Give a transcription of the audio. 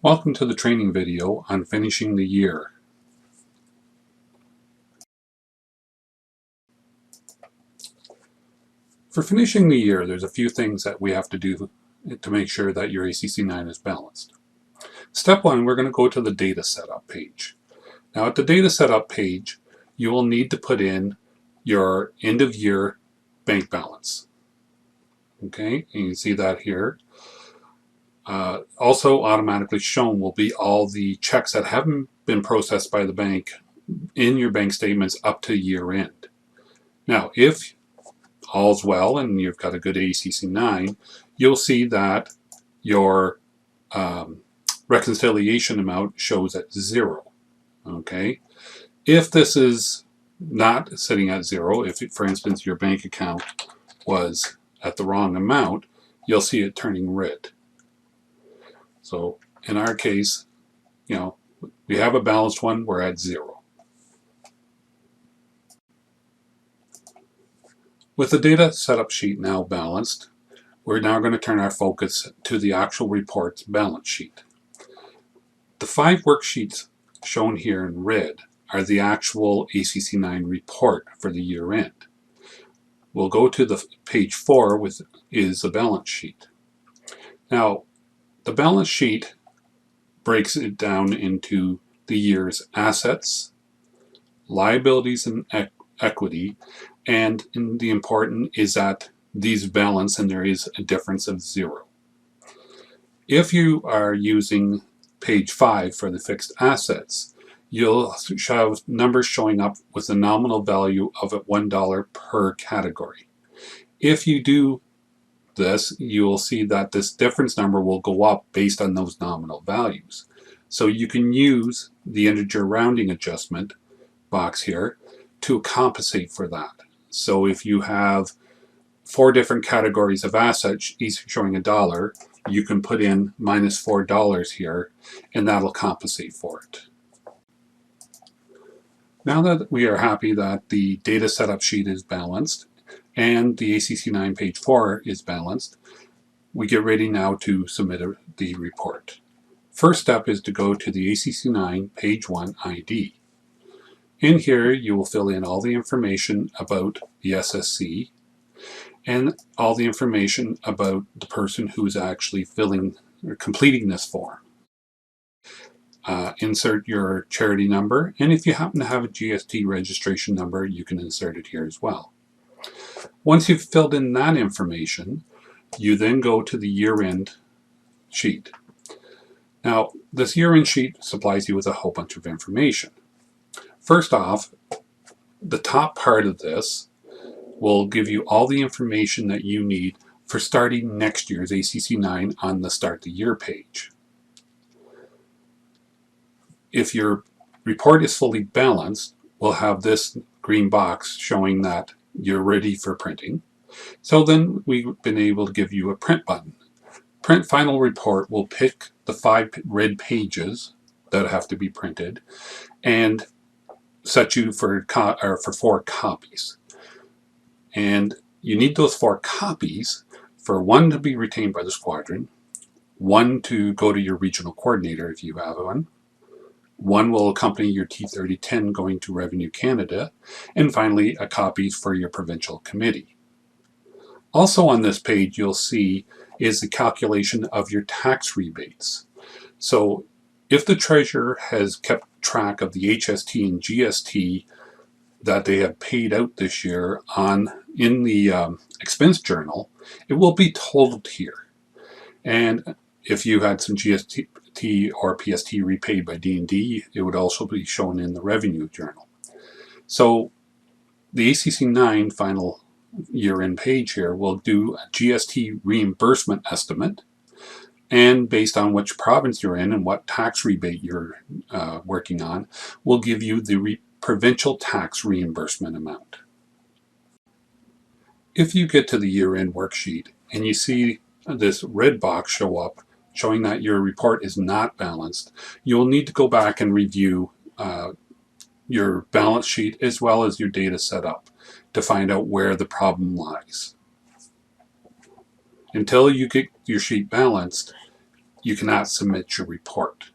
Welcome to the training video on finishing the year. For finishing the year, there's a few things that we have to do to make sure that your ACC9 is balanced. Step one, we're going to go to the data setup page. Now at the data setup page, you will need to put in your end of year bank balance. Okay, and you can see that here. Also automatically shown will be all the checks that haven't been processed by the bank in your bank statements up to year end. Now, if all's well and you've got a good ACC9, you'll see that your reconciliation amount shows at 0. Okay, if this is not sitting at 0, if for instance your bank account was at the wrong amount, you'll see it turning red. So in our case, we have a balanced one, we're at 0. With the data setup sheet now balanced, we're now going to turn our focus to the actual report's balance sheet. The 5 worksheets shown here in red are the actual ACC9 report for the year end. We'll go to the page 4, is the balance sheet. Now, the balance sheet breaks it down into the year's assets, liabilities, and equity, and the important is that these balance and there is a difference of 0. If you are using page 5 for the fixed assets, you'll have numbers showing up with a nominal value of $1 per category. If you do this, you will see that this difference number will go up based on those nominal values. So you can use the integer rounding adjustment box here to compensate for that. So if you have 4 different categories of assets, each showing $1, you can put in minus $4 here, and that'll compensate for it. Now that we are happy that the data setup sheet is balanced and the ACC9 page 4 is balanced, we get ready now to submit the report. First step is to go to the ACC9 page 1 ID. In here, you will fill in all the information about the SSC and all the information about the person who's actually filling or completing this form. Insert your charity number, and if you happen to have a GST registration number, you can insert it here as well. Once you've filled in that information, you then go to the year-end sheet. Now, this year-end sheet supplies you with a whole bunch of information. First off, the top part of this will give you all the information that you need for starting next year's ACC9 on the Start the Year page. If your report is fully balanced, we'll have this green box showing that you're ready for printing. So then we've been able to give you a print button. Print Final Report will pick the 5 red pages that have to be printed and set you for 4 copies. And you need those 4 copies for 1 to be retained by the squadron, 1 to go to your regional coordinator if you have one, 1 will accompany your T3010 going to Revenue Canada, and finally a copy for your provincial committee. Also on this page you'll see is the calculation of your tax rebates. So if the treasurer has kept track of the HST and GST that they have paid out this year in the expense journal, it will be totaled here. And if you had some GST or PST repaid by D&D, it would also be shown in the revenue journal. So the ACC9 final year-end page here will do a GST reimbursement estimate, and based on which province you're in and what tax rebate you're working on, will give you the provincial tax reimbursement amount. If you get to the year-end worksheet and you see this red box show up showing that your report is not balanced, you'll need to go back and review your balance sheet as well as your data setup to find out where the problem lies. Until you get your sheet balanced, you cannot submit your report.